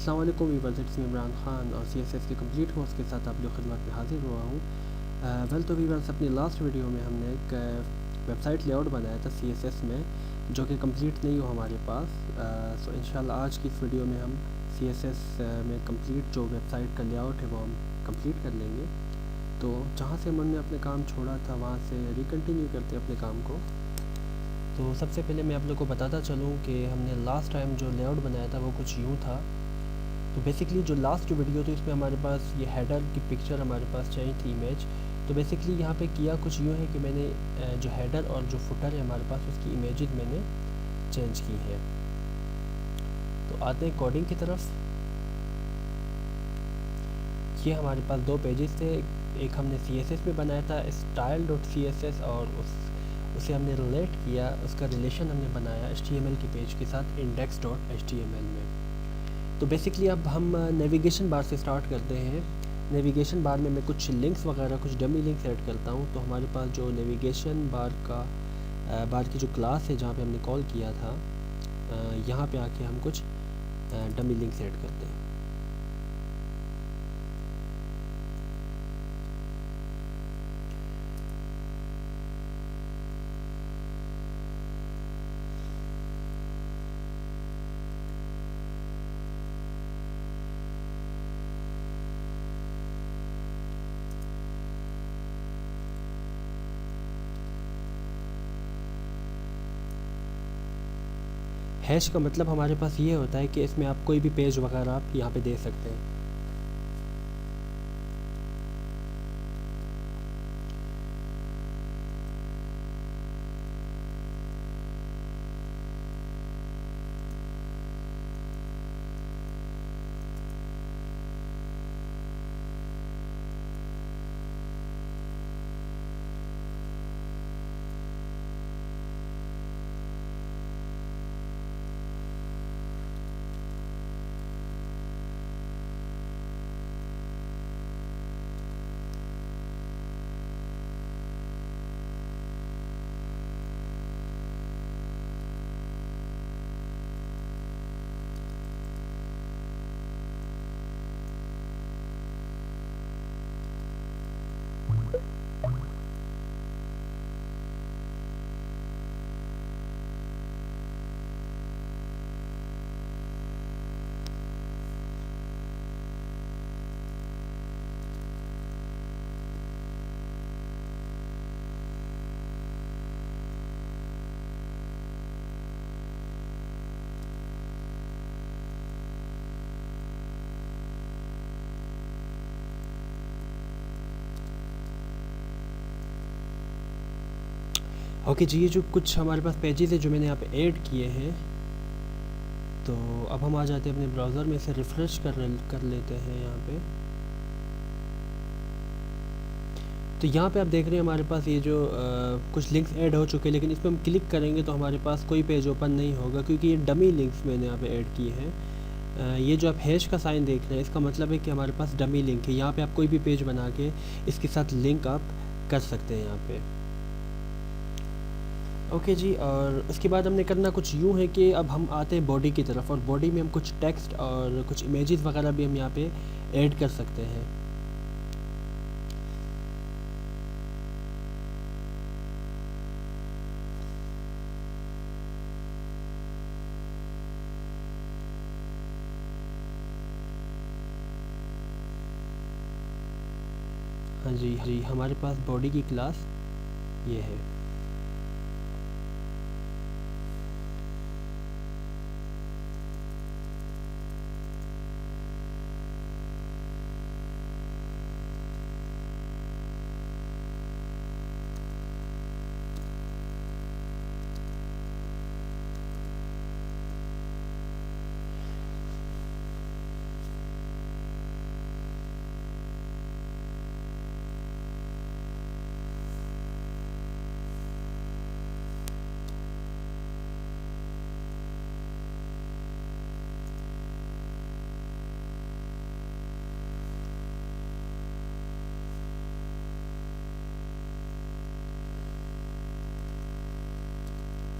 अस्सलाम वालेकुम viewers, it's me Imran Khan और CSS के कंप्लीट कोर्स के साथ आप लोग खिदमत में हाजिर हुआ हूँ। वेल तो वीवर्स, अपनी लास्ट वीडियो में हमने एक वेबसाइट लेआउट बनाया था CSS में, जो कि कंप्लीट नहीं हो हमारे पास। सो इंशाल्लाह आज की इस वीडियो में हम CSS में कंप्लीट जो वेबसाइट का लेआउट है वो हम कंप्लीट कर लेंगे। तो जहाँ से हमने अपने काम छोड़ा था वहाँ से रिकंटिन्यू करते अपने काम को। तो सबसे पहले मैं आप लोग को बताता चलूँ कि हमने लास्ट टाइम जो लेआउट बनाया था वो कुछ यूँ था। तो बेसिकली जो लास्ट वीडियो थी उसमें हमारे पास ये हेडर की पिक्चर हमारे पास चाहिए थी, इमेज। तो बेसिकली यहाँ पे किया कुछ यूँ है कि मैंने जो हेडर और जो फुटर है हमारे पास उसकी इमेजेस मैंने चेंज की है। तो आते हैं कोडिंग की तरफ। ये हमारे पास दो पेजेस थे, एक हमने CSS में बनाया था style.css और उसे हमने रिलेट किया, उसका रिलेशन हमने बनाया HTML के पेज के साथ index.html में। तो बेसिकली अब हम नेविगेशन बार से स्टार्ट करते हैं। नेविगेशन बार में मैं कुछ लिंक्स वगैरह, कुछ डमी लिंक्स ऐड करता हूँ। तो हमारे पास जो नेविगेशन बार की जो क्लास है जहाँ पे हमने कॉल किया था, यहाँ पे आके हम कुछ डमी लिंक्स ऐड करते हैं। हैश का मतलब हमारे पास ये होता है कि इसमें आप कोई भी पेज वगैरह आप यहाँ पे दे सकते हैं। ओके जी, ये जो कुछ हमारे पास पेजेस है जो मैंने यहाँ पे ऐड किए हैं, तो अब हम आ जाते हैं अपने ब्राउज़र में, इसे रिफ़्रेश कर लेते हैं यहाँ पे। तो यहाँ पे आप देख रहे हैं हमारे पास ये जो कुछ लिंक्स ऐड हो चुके हैं, लेकिन इस पर हम क्लिक करेंगे तो हमारे पास कोई पेज ओपन नहीं होगा, क्योंकि ये डमी लिंक्स मैंने यहाँ पे ऐड किए हैं। ये जो आप हैश का साइन देख रहे हैं, इसका मतलब है कि हमारे पास डमी लिंक है। यहाँ पे आप कोई भी पेज बना के इसके साथ लिंक आप कर सकते हैं यहाँ पे। ओके जी, और उसके बाद हमने करना कुछ यूँ है कि अब हम आते हैं बॉडी की तरफ, और बॉडी में हम कुछ टेक्स्ट और कुछ इमेजेस वगैरह भी हम यहाँ पे ऐड कर सकते हैं। हाँ जी, हमारे पास बॉडी की क्लास ये है।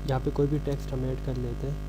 यहाँ पे कोई भी टेक्स्ट हम ऐड कर लेते हैं।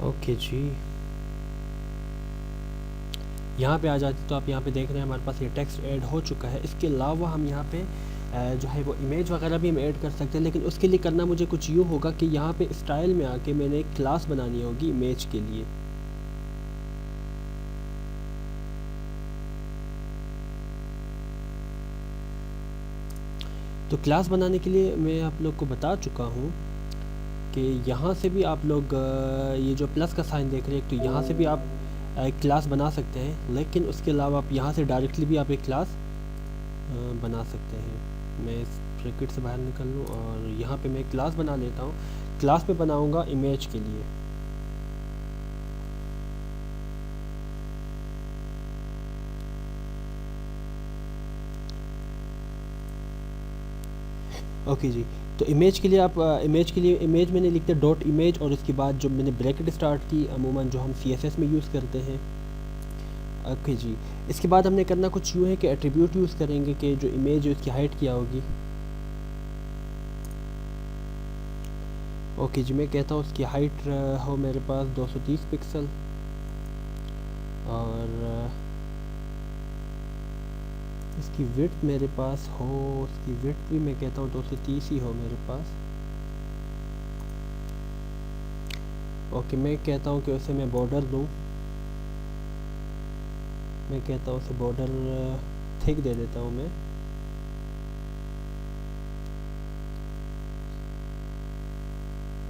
ओके जी, यहाँ पे आ जाते तो आप यहाँ पे देख रहे हैं हमारे पास ये टेक्स्ट ऐड हो चुका है। इसके अलावा हम यहाँ पे जो है वो इमेज वगैरह भी हम ऐड कर सकते हैं, लेकिन उसके लिए करना मुझे कुछ यूँ होगा कि यहाँ पे स्टाइल में आके मैंने एक क्लास बनानी होगी इमेज के लिए। तो क्लास बनाने के लिए मैं आप लोग को बता चुका हूँ कि यहाँ से भी आप लोग ये जो प्लस का साइन देख रहे हैं, तो यहाँ से भी आप एक क्लास बना सकते हैं, लेकिन उसके अलावा आप यहाँ से डायरेक्टली भी आप एक क्लास बना सकते हैं। मैं इस ब्रैकेट से बाहर निकल लूँ और यहाँ पे मैं क्लास बना लेता हूँ। क्लास पे बनाऊँगा इमेज के लिए। ओके जी, तो इमेज के लिए आप इमेज मैंने लिख दिया डॉट इमेज, और उसके बाद जो मैंने ब्रैकेट स्टार्ट की अमूमन जो हम CSS में यूज़ करते हैं। ओके जी, इसके बाद हमने करना कुछ यूँ है कि एट्रीब्यूट यूज़ करेंगे कि जो इमेज है उसकी हाइट क्या होगी। ओके जी, मैं कहता हूँ उसकी हाइट हो मेरे पास 230 पिक्सल, और इसकी विड्थ मेरे पास हो, उसकी विड्थ भी मैं कहता हूँ 230 ही हो मेरे पास। ओके, मैं कहता हूँ कि उसे मैं बॉर्डर दूँ, मैं कहता हूँ उसे बॉर्डर थिक दे देता हूँ मैं।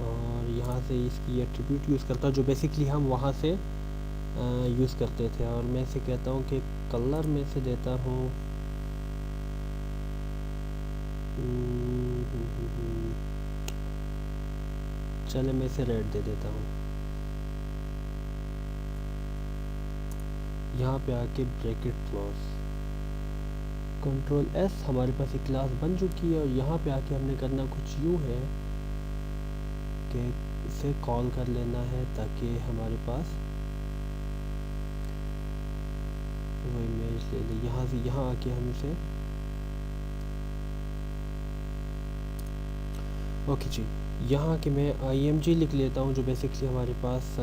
और यहाँ से इसकी एट्रीब्यूट यूज़ करता हूँ जो बेसिकली हम वहाँ से यूज़ करते थे, और मैं इसे कहता हूँ कि कलर में से देता हूँ चले मैं इसे रेड दे देता हूँ। यहाँ पे आके ब्रैकेट क्लोज, कंट्रोल S, हमारे पास एक क्लास बन चुकी है। और यहाँ पे आके हमने करना कुछ यूँ है कि इसे कॉल कर लेना है ताकि हमारे पास वो इमेज ले ले। यहाँ से यहाँ आके हम इसे ओके जी, यहाँ के मैं img लिख लेता हूँ जो बेसिकली हमारे पास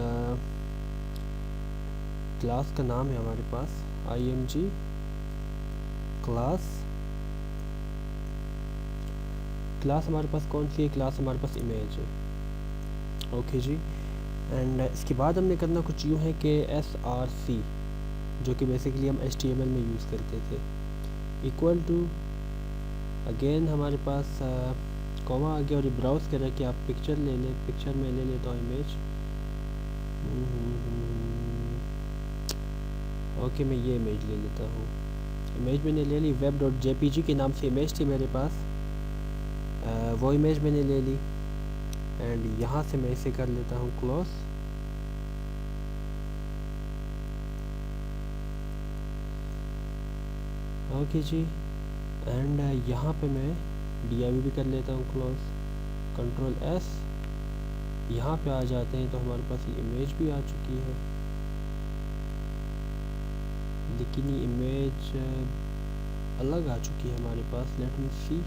क्लास का नाम है। हमारे पास img क्लास हमारे पास कौन सी है? क्लास हमारे पास इमेज है। ओके जी, एंड इसके बाद हमने करना कुछ यूँ है कि src जो कि बेसिकली हम HTML में यूज़ करते थे, इक्वल टू अगेन हमारे पास कॉमा आ गया, और ये ब्राउज़ कर रहा है कि आप पिक्चर ले लें। पिक्चर में ले लेता हूँ इमेज। ओके, मैं ये इमेज ले लेता हूँ। इमेज मैंने ले ली, web.jpg के नाम से इमेज थी मेरे पास, वो इमेज मैंने ले ली। एंड यहाँ से मैं इसे कर लेता हूँ क्लोज। ओके जी, एंड यहाँ पे मैं div भी कर लेता हूँ क्लोज, कंट्रोल S। यहाँ पे आ जाते हैं तो हमारे पास ये इमेज भी आ चुकी है, लेकिन ये इमेज अलग आ चुकी है हमारे पास। लेट मी सी।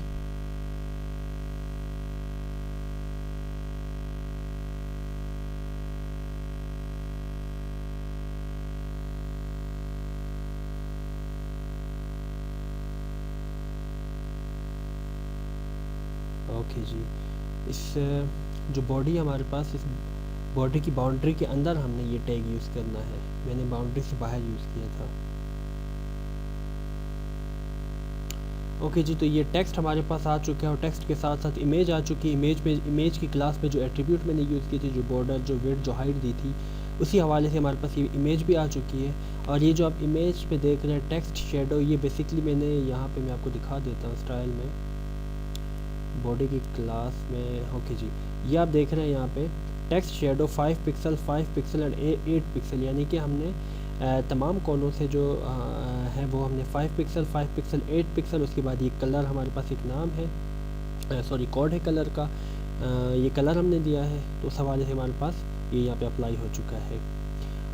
ओके जी, इस जो बॉडी हमारे पास, इस बॉडी की बाउंड्री के अंदर हमने ये टैग यूज़ करना है। मैंने बाउंड्री से बाहर यूज़ किया था। ओके जी, तो ये टेक्स्ट हमारे पास आ चुका है, और टेक्स्ट के साथ साथ इमेज आ चुकी है। इमेज की क्लास में जो एट्रीब्यूट मैंने यूज़ की थी, जो बॉर्डर, जो विड्थ, जो हाइट दी थी, उसी हवाले से हमारे पास ये इमेज भी आ चुकी है। और ये जो आप इमेज पे देख रहे हैं टेक्स्ट शेडो, ये बेसिकली मैंने यहाँ पे मैं आपको दिखा देता हूँ स्टाइल में, बॉडी की क्लास में। ओके जी, ये आप देख रहे हैं यहाँ पे text shadow 5 pixel and 8 pixel, यानी कि हमने तमाम कोनों से जो है वो हमने 5 पिक्सल 8 पिक्सल। उसके बाद ये कलर, हमारे पास एक नाम है, सॉरी कोड है कलर का, ये कलर हमने दिया है, तो उस हवाले से हमारे पास ये यहाँ पे अप्लाई हो चुका है।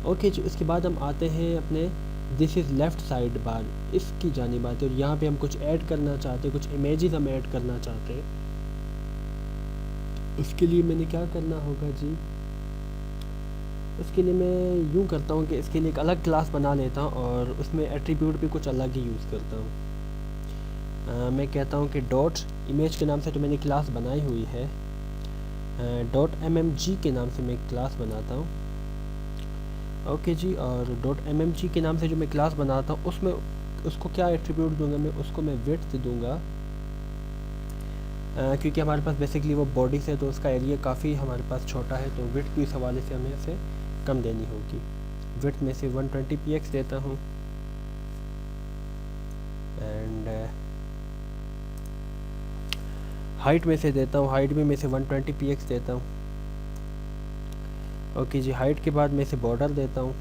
ओके जी, उसके बाद हम आते हैं अपने दिस इज़ लेफ़्ट साइड बार, इसकी जानिब आते हैं, और यहाँ पे हम कुछ ऐड करना चाहते हैं, कुछ इमेजेस हम ऐड करना चाहते हैं। उसके लिए मैंने क्या करना होगा जी, उसके लिए मैं यूँ करता हूँ कि इसके लिए एक अलग क्लास बना लेता हूँ और उसमें एट्रीब्यूट भी कुछ अलग ही यूज़ करता हूँ। मैं कहता हूँ कि डॉट इमेज के नाम से जो मैंने क्लास बनाई हुई है, डॉट mmg के नाम से मैं एक क्लास बनाता हूँ। ओके जी, और डॉट mmg के नाम से जो मैं क्लास बनाता हूँ उसमें उसको क्या एट्रीब्यूट दूंगा, मैं उसको मैं विड्थ दूंगा, क्योंकि हमारे पास बेसिकली वो बॉडी से तो उसका एरिया काफ़ी हमारे पास छोटा है, तो विड्थ की इस हवाले से हमें इसे कम देनी होगी। विड्थ में से 120px देता हूँ एंड हाइट में से देता हूँ, हाइट भी में से 120px देता हूँ। ओके जी, हाइट के बाद मैं इसे बॉर्डर देता हूँ,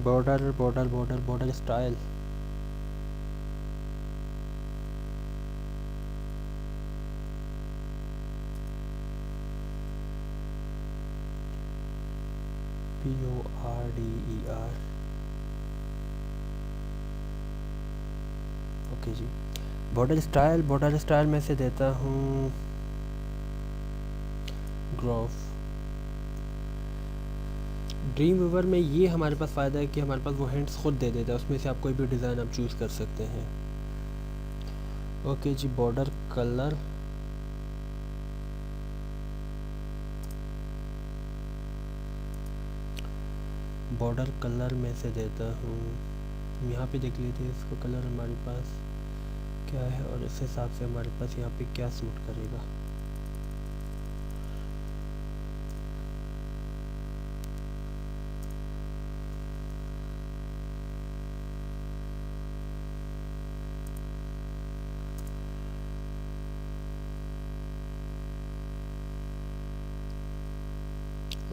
border border border border style, PORDER। Okay जी, बॉर्डर स्टाइल में से देता हूँ ग्राफ। ड्रीम व्यूवर में ये हमारे पास फ़ायदा है कि हमारे पास वो हिंट्स खुद दे देता है, उसमें से आप कोई भी डिज़ाइन आप चूज़ कर सकते हैं। ओके जी, बॉर्डर कलर, बॉर्डर कलर में से देता हूँ, यहाँ पे देख लीजिए इसको कलर हमारे पास क्या है और इस हिसाब से हमारे पास यहाँ पे क्या सूट करेगा।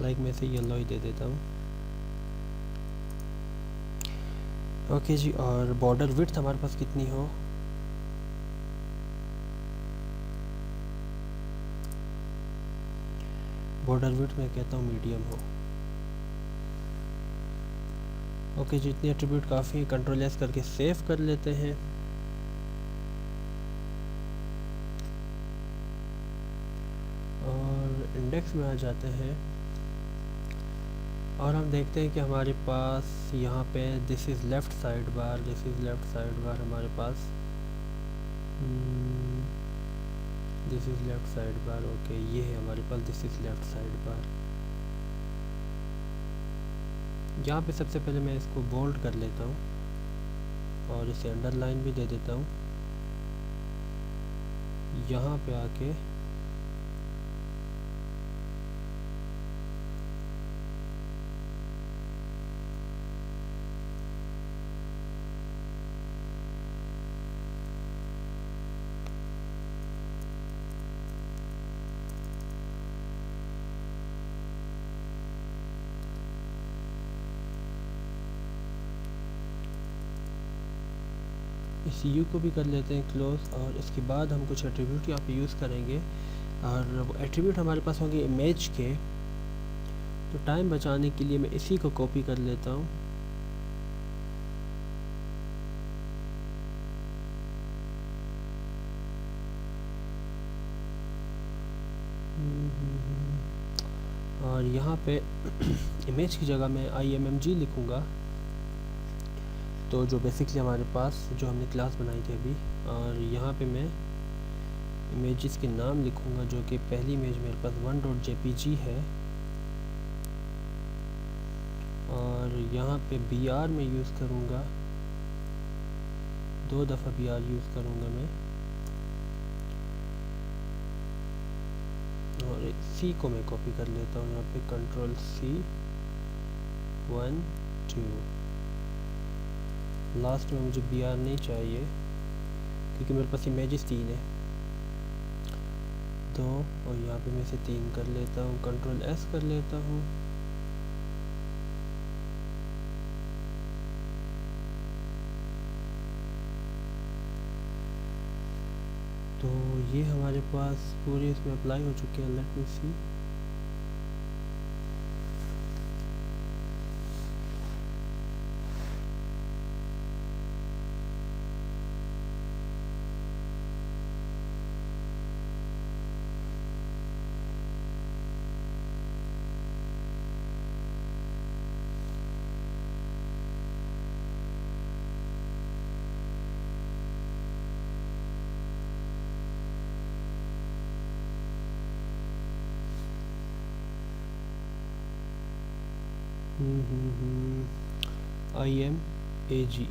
लाइक मैं से येलो ही दे देता हूँ। ओके जी, और बॉर्डर विड्थ हमारे पास कितनी हो, बॉर्डर विड्थ मैं कहता हूँ मीडियम हो। ओके जी, इतनी एट्रीब्यूट काफ़ी है, कंट्रोल एस करके सेव कर लेते हैं। और इंडेक्स में आ जाते हैं और हम देखते हैं कि हमारे पास यहाँ पे this is left side bar, this is left side bar हमारे पास, this is left side bar. Okay, ये है हमारे पास this is left side bar. यहाँ पे सबसे पहले मैं इसको बोल्ड कर लेता हूँ और इसे अंडरलाइन भी दे देता हूँ। यहाँ पे आके इस यू को भी कर लेते हैं क्लोज, और इसके बाद हम कुछ एट्रीब्यूट यहाँ पे यूज़ करेंगे और वो एट्रीब्यूट हमारे पास होंगे इमेज के। तो टाइम बचाने के लिए मैं इसी को कॉपी कर लेता हूँ और यहाँ पे इमेज की जगह मैं IMMG लिखूँगा, तो जो बेसिकली हमारे पास जो हमने क्लास बनाई थी अभी, और यहाँ पे मैं इमेजेस के नाम लिखूँगा, जो कि पहली इमेज मेरे पास 1.jpg है और यहाँ पे BR में यूज़ करूँगा, 2 दफ़ा BR यूज़ करूँगा मैं, और C को मैं कॉपी कर लेता हूँ यहाँ पे, कंट्रोल C 1 2। लास्ट में मुझे BR नहीं चाहिए क्योंकि मेरे पास इमेजेस 3 है, 2, और यहाँ पे मैं इसे 3 कर लेता हूँ, कंट्रोल S कर लेता हूँ। तो ये हमारे पास पूरे इसमें अप्लाई हो चुके हैं। लेट मी सी, IMAGE।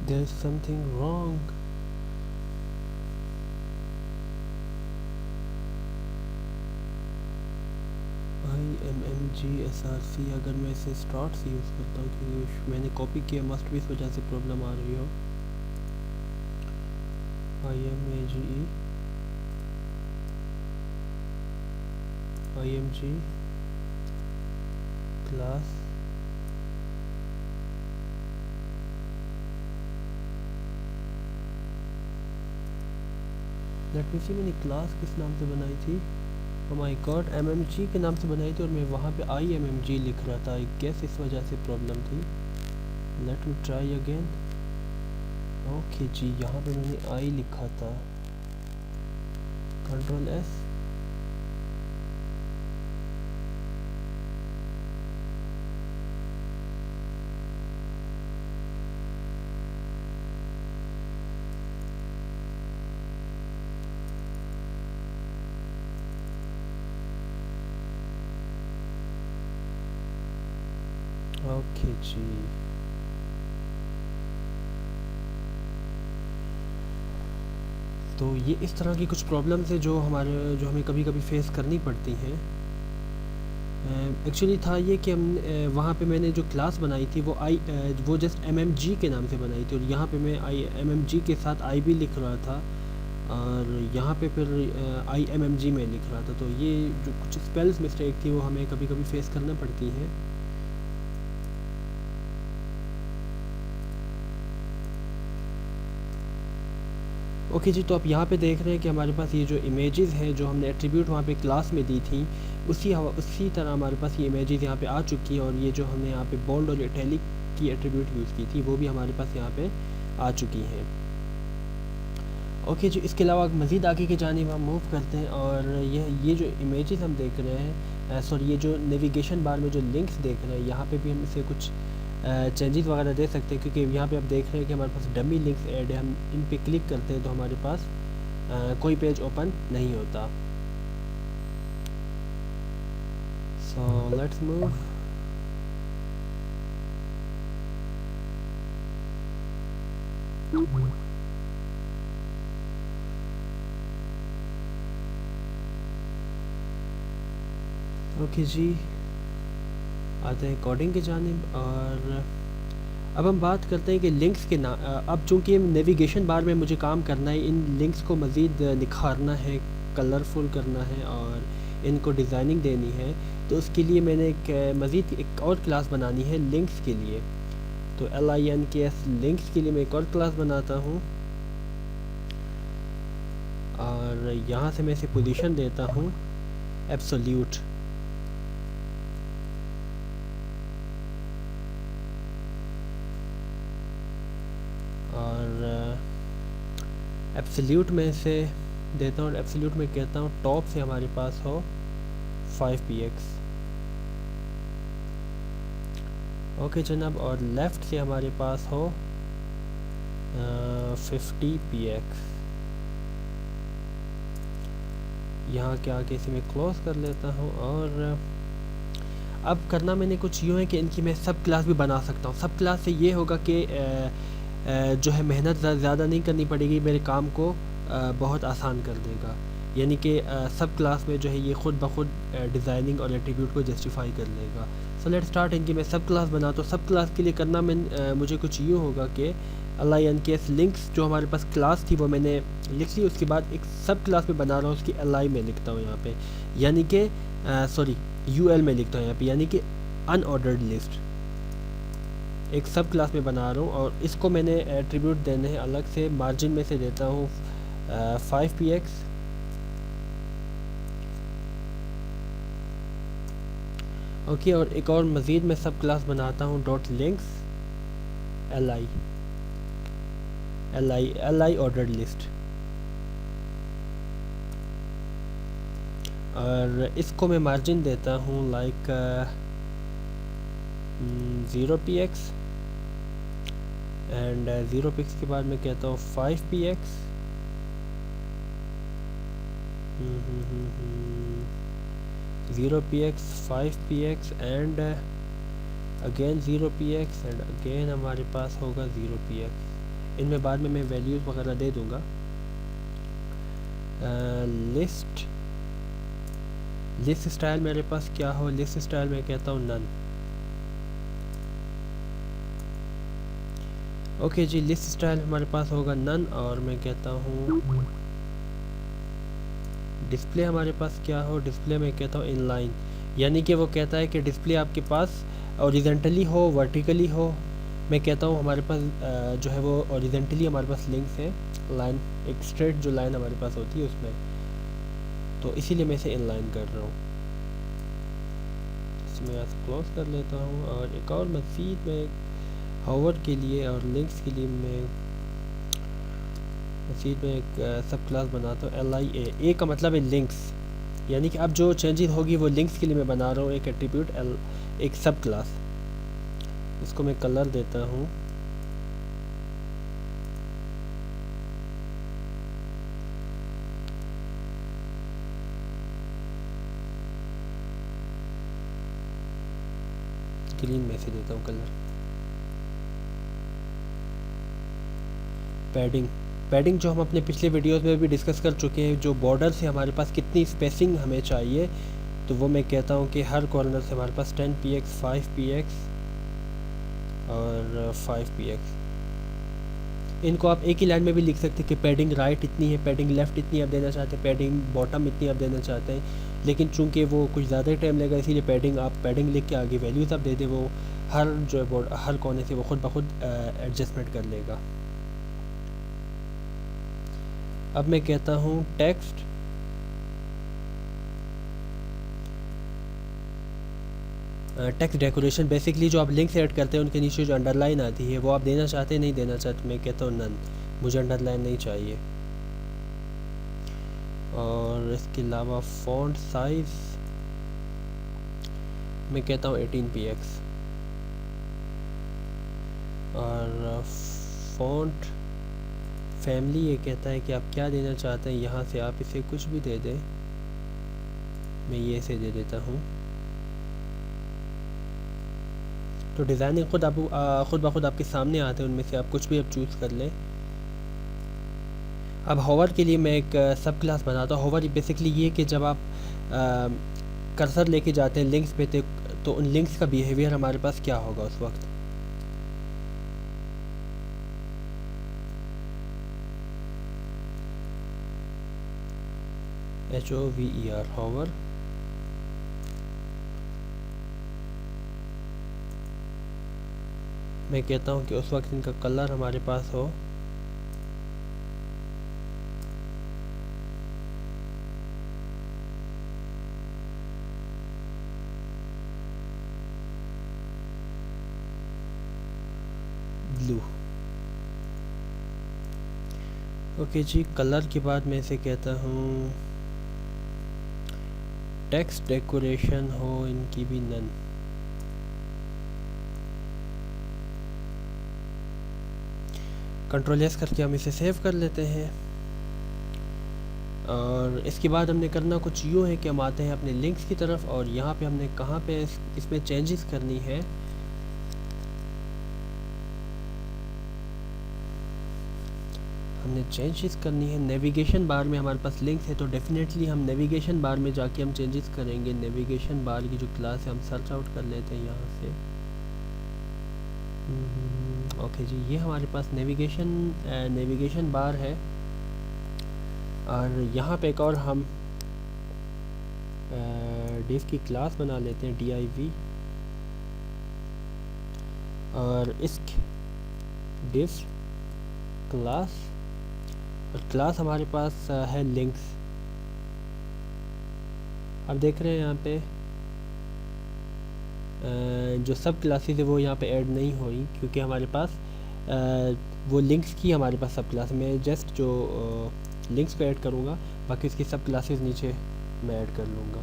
There's something wrong. IMMGSRC, अगर मैं इसे स्टार्ट से यूज़ करता हूँ क्योंकि मैंने कॉपी किया, मस्ट भी इस वजह से प्रॉब्लम आ रही हो। IMAGE IMG class let me see, मैंने क्लास किस नाम से बनाई थी? ओ माय गॉड, MMG के नाम से बनाई थी और मैं वहाँ पे IMMG लिख रहा था। आई गेस इस वजह से प्रॉब्लम थी। Let me try again. Okay जी, यहाँ पे मैंने आई लिखा था। Control S। ओके जी, तो ये इस तरह की कुछ प्रॉब्लम्स है जो हमें कभी कभी फेस करनी पड़ती हैं। एक्चुअली था ये कि हम वहाँ पे मैंने जो क्लास बनाई थी वो जस्ट MMG के नाम से बनाई थी और यहाँ पे मैं MMG के साथ IB लिख रहा था और यहाँ पे फिर IMMG में लिख रहा था। तो ये जो कुछ स्पेल्स मिस्टेक थी वो हमें कभी कभी फेस करना पड़ती हैं। ओके जी, तो आप यहाँ पे देख रहे हैं कि हमारे पास ये जो इमेजेस हैं जो हमने एट्रीब्यूट वहाँ पे क्लास में दी थी उसी तरह हमारे पास ये इमेजेस यहाँ पे आ चुकी है और ये जो हमने यहाँ पे बोल्ड और इटैलिक की एट्रीब्यूट यूज़ की थी वो भी हमारे पास यहाँ पे आ चुकी हैं। ओके जी, इसके अलावा मज़ीद आगे की जानिब हम मूव करते हैं और ये जो इमेजेस हम देख रहे हैं, सॉरी ये जो नेविगेशन बार में जो लिंक्स देख रहे हैं यहाँ पे भी हम इसे कुछ चेंजेस वगैरह दे सकते हैं क्योंकि यहाँ पे आप देख रहे हैं कि हमारे पास डमी लिंक्स ऐड है। हम इन पे क्लिक करते हैं तो हमारे पास कोई पेज ओपन नहीं होता। So let's move. ओके जी, आते हैं कोडिंग की जानिब और अब हम बात करते हैं कि लिंक्स के ना अब चूँकि नेविगेशन बार में मुझे काम करना है, इन लिंक्स को मज़ीद निखारना है, कलरफुल करना है और इनको डिज़ाइनिंग देनी है, तो उसके लिए मैंने मज़ीद एक और क्लास बनानी है लिंक्स के लिए। तो LINKS लिंक्स के लिए मैं एक और क्लास बनाता हूँ और यहाँ से मैं इसे पोजीशन देता हूँ एब्सोल्यूट। और एब्सोल्यूट में इसे देता हूँ, एब्सोल्यूट में कहता हूँ टॉप से हमारे पास हो 5px। ओके जनाब, और लेफ़्ट से हमारे पास हो 50px। यहाँ के आगे इसे मैं क्लोज कर लेता हूँ। और अब करना मैंने कुछ यूँ है कि इनकी मैं सब क्लास भी बना सकता हूँ। सब क्लास से ये होगा कि जो है मेहनत ज़्यादा नहीं करनी पड़ेगी, मेरे काम को बहुत आसान कर देगा। यानी कि सब क्लास में जो है ये ख़ुद ब खुद डिज़ाइनिंग और एट्रीब्यूट को जस्टिफाई कर लेगा। So let's start. इनकी मैं सब क्लास बना, तो सब क्लास के लिए करना मुझे कुछ यूँ होगा कि LINKS लिंक्स जो हमारे पास क्लास थी वो मैंने लिख ली। उसके बाद एक सब क्लास में बना रहा हूँ, उसकी LI में लिखता हूँ यहाँ पे, यानी कि सॉरी UL में लिखता हूँ यहाँ पे, यानी कि अनऑर्डर्ड लिस्ट। एक सब क्लास में बना रहा हूँ और इसको मैंने एट्रीब्यूट देने हैं अलग से। मार्जिन में से देता हूँ 5px। ओके, और एक और मज़ीद मैं सब क्लास बनाता हूँ dot links LI ordered list. और इसको मैं मार्जिन देता हूँ लाइक 0px एंड 0px के बाद मैं कहता हूँ 5px 0px 5px and again 0px and again हमारे पास होगा 0px। इनमें बाद में मैं वैल्यूज़ वगैरह दे दूँगा। लिस्ट स्टाइल मेरे पास क्या हो, लिस्ट स्टाइल में कहता हूँ नन। ओके जी, लिस्ट स्टाइल हमारे पास होगा नन और मैं कहता हूँ डिस्प्ले हमारे पास क्या हो, डिस्प्ले में कहता हूँ इनलाइन। यानी कि वो कहता है कि डिस्प्ले आपके पास ओरिजेंटली हो, वर्टिकली हो। मैं कहता हूँ हमारे पास जो है वो ओरिजेंटली हमारे पास लिंक्स है, लाइन एक स्ट्रेट जो लाइन हमारे पास होती है उसमें, तो इसीलिए मैं इसे इनलाइन कर रहा हूँ। इसमें यहाँ से क्लोज कर लेता हूँ। और एक और मज़ीद मैं होवर के लिए और लिंक्स के लिए मैं मज़ीद में एक सब क्लास बनाता हूँ LIA। का मतलब है लिंक्स, यानी कि अब जो चेंजेस होगी वो लिंक्स के लिए मैं बना रहा हूँ एक एट्रीब्यूट एक सब क्लास। इसको मैं कलर देता हूँ ग्रीन में से देता हूँ कलर। पैडिंग जो हम अपने पिछले वीडियोस में भी डिस्कस कर चुके हैं, जो बॉर्डर से हमारे पास कितनी स्पेसिंग हमें चाहिए, तो वो मैं कहता हूँ कि हर कॉर्नर से हमारे पास 10px 5px और 5px। इनको आप एक ही लाइन में भी लिख सकते हैं कि पैडिंग राइट इतनी है, पैडिंग लेफ़्ट इतनी आप देना चाहते हैं, पैडिंग बॉटम इतनी आप देना चाहते हैं। लेकिन चूंकि वो कुछ ज़्यादा टाइम लगेगा, इसीलिए पैडिंग लिख के आगे वैल्यूज़ आप दे दें, वो हर जो है हर कोने से वो खुद ब खुद एडजस्टमेंट कर लेगा। अब मैं कहता हूँ टेक्स्ट डेकोरेशन। बेसिकली जो आप लिंक्स ऐड करते हैं उनके नीचे जो अंडरलाइन आती है वो आप देना चाहते हैं, नहीं देना चाहते, मैं कहता हूँ नन, मुझे अंडरलाइन नहीं चाहिए। और इसके अलावा फ़ॉन्ट साइज़ मैं कहता हूँ 18px। और फ़ॉन्ट फैमिली ये कहता है कि आप क्या देना चाहते हैं, यहाँ से आप इसे कुछ भी दे दें, मैं ये से दे देता हूँ। तो डिज़ाइनिंग खुद ब खुद आपके सामने आते हैं, उनमें से आप कुछ भी आप चूज़ कर लें। अब होवर के लिए मैं एक सब क्लास बनाता हूँ। होवर बेसिकली ये कि जब आप कर्सर लेके जाते हैं लिंक्स पे तो उन लिंक्स का बिहेवियर हमारे पास क्या होगा उस वक्त। HOVER hover. मैं कहता हूँ कि उस वक्त इनका कलर हमारे पास हो ब्लू। ओके जी, कलर के बाद मैं इसे कहता हूँ टेक्स्ट डेकोरेशन हो इनकी भी नन। कंट्रोल एस करके हम इसे सेव कर लेते हैं। और इसके बाद हमने करना कुछ यूँ है कि हम आते हैं अपने लिंक्स की तरफ, और यहाँ पे हमने कहाँ पे इसमें चेंजेस करनी है। हमने चेंजेस करनी है नेविगेशन बार में। हमारे पास लिंक्स है तो डेफिनेटली हम नेविगेशन बार में जाके हम चेंजेस करेंगे। नेविगेशन बार की जो क्लास है हम सर्च आउट कर लेते हैं यहाँ से। ओके जी, ये हमारे पास नेविगेशन बार है। और यहाँ पे एक और हम div की क्लास बना लेते हैं div, और इस div क्लास, और क्लास हमारे पास है लिंक्स। अब देख रहे हैं यहाँ पे जो सब क्लासेस है वो यहाँ पे ऐड नहीं हुई, क्योंकि हमारे पास वो लिंक्स की हमारे पास सब क्लास में जस्ट जो लिंक्स को ऐड करूँगा, बाकी इसकी सब क्लासेस नीचे मैं ऐड कर लूँगा।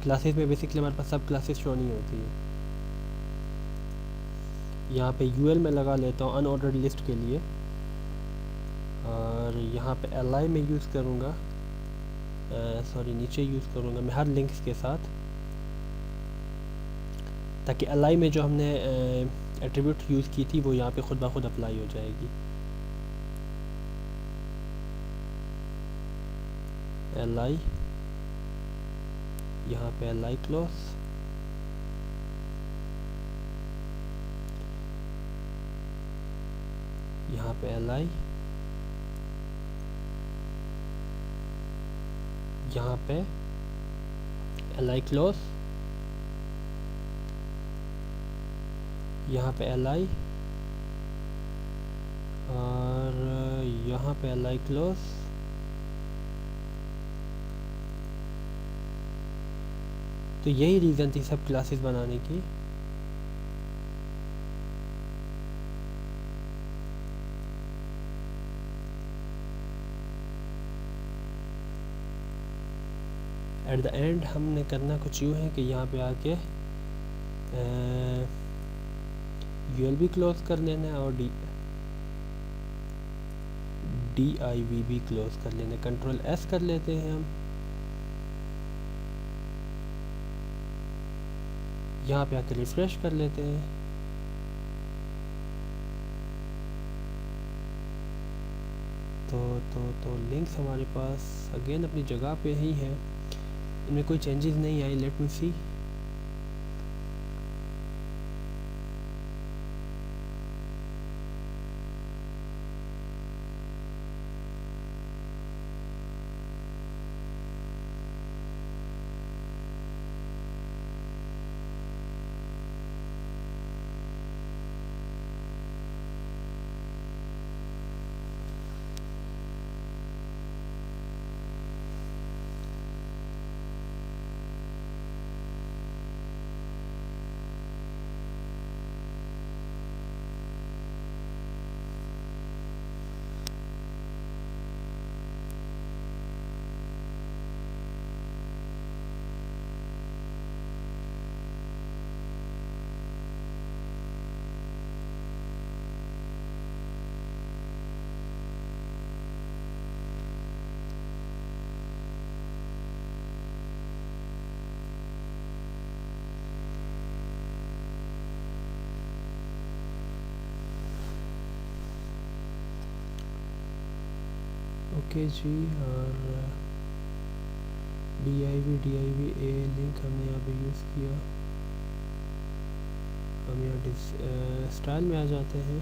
क्लासेस में बेसिकली हमारे पास सब क्लासेस शो नहीं होती है। यहाँ पे UL में लगा लेता हूँ अनऑर्डर्ड लिस्ट के लिए, और यहाँ पे li में यूज़ करूँगा, सॉरी नीचे यूज़ करूँगा मैं हर लिंक्स के साथ, ताकि li में जो हमने एट्रीब्यूट यूज़ की थी वो यहाँ पे खुद ब खुद अप्लाई हो जाएगी। li, यहाँ पे li क्लोज, यहाँ पे li, यहाँ पे li क्लोज, यहाँ पे li, और यहाँ पे li क्लोज। तो यही रीज़न थी सब क्लासेस बनाने की। एट द एंड हमने करना कुछ यूँ है कि यहाँ पे आके UL भी क्लोज कर लेना है और div भी क्लोज कर लेना है। कंट्रोल S कर लेते हैं हम। यहाँ पे आके रिफ्रेश कर लेते हैं। तो लिंक्स हमारे पास अगेन अपनी जगह पे ही है, इनमें कोई चेंजेस नहीं आई। लेट मी सी। ओके जी, और div a लिंक हमने यहाँ पे यूज़ किया। हम यहाँ स्टाइल में आ जाते हैं।